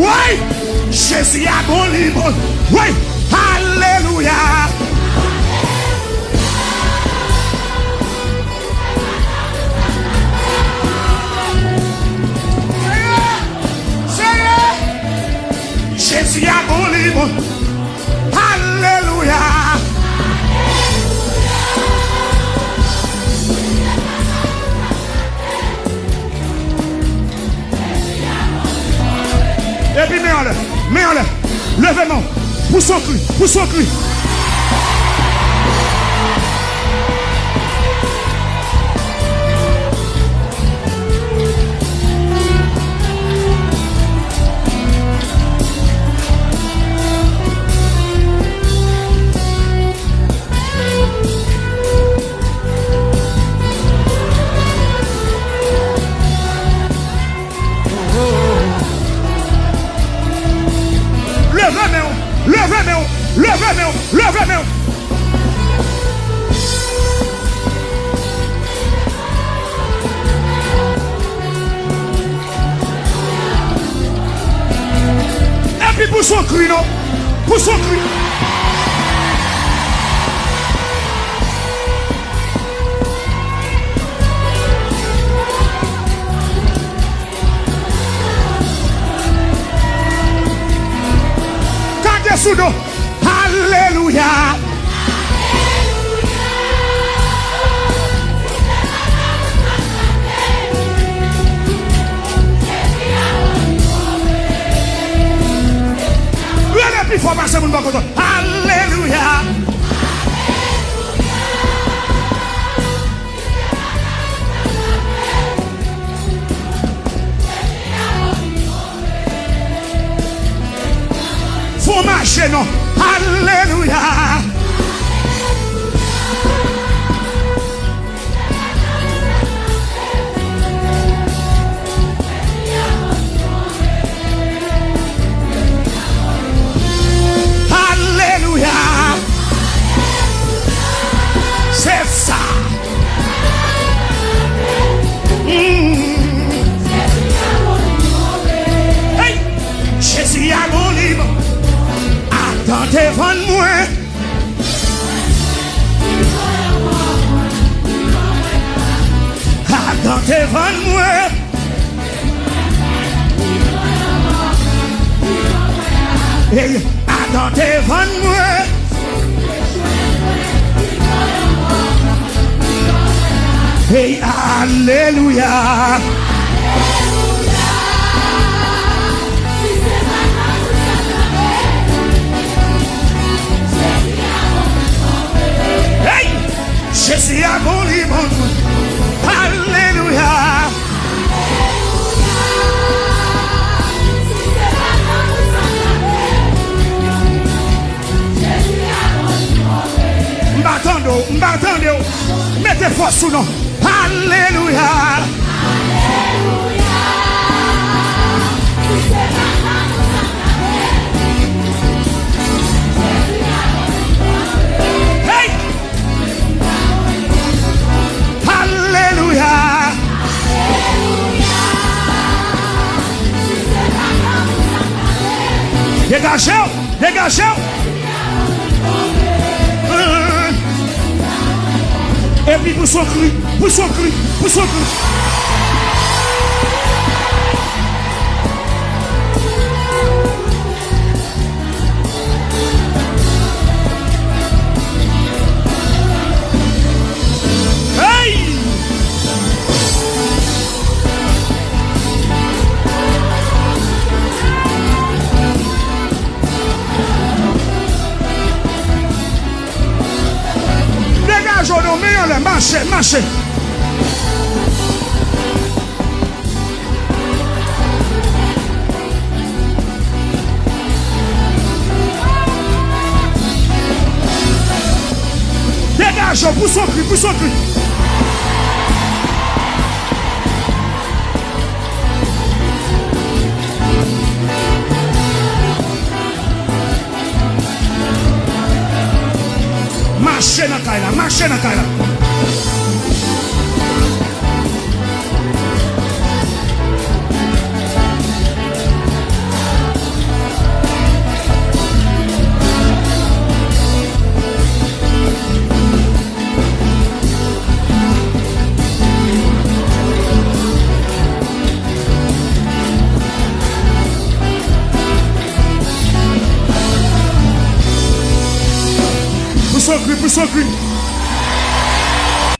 Oui, Jésus a bon libre. Oui, alléluia. Jésus a bon libre. Alléluia. Et puis mets-en-le. Levez-moi. Poussons cri. Levez-moi. Et puis poussons cri, non? Poussons cri. Quand sous dos. Alléluia. Le plus fort passer mon bon. Alléluia. Faut marcher non. Alléluia. Alléluia. C'est ça. Hey, Jésus a mon libre. Attends devant moi. Attends devant moi. Hey, attends devant moi. Hey, alléluia. Hey, Jésus a bon libre. Alléluia. M'attendez. Mettez force sous nous. Alléluia. Hey! Alléluia. Dégagez. Et puis poussons cri. Hey! Dégageons-nous, mettons-le, marchez. Dégage, poussons cri. Marchez dans la caille. son cri,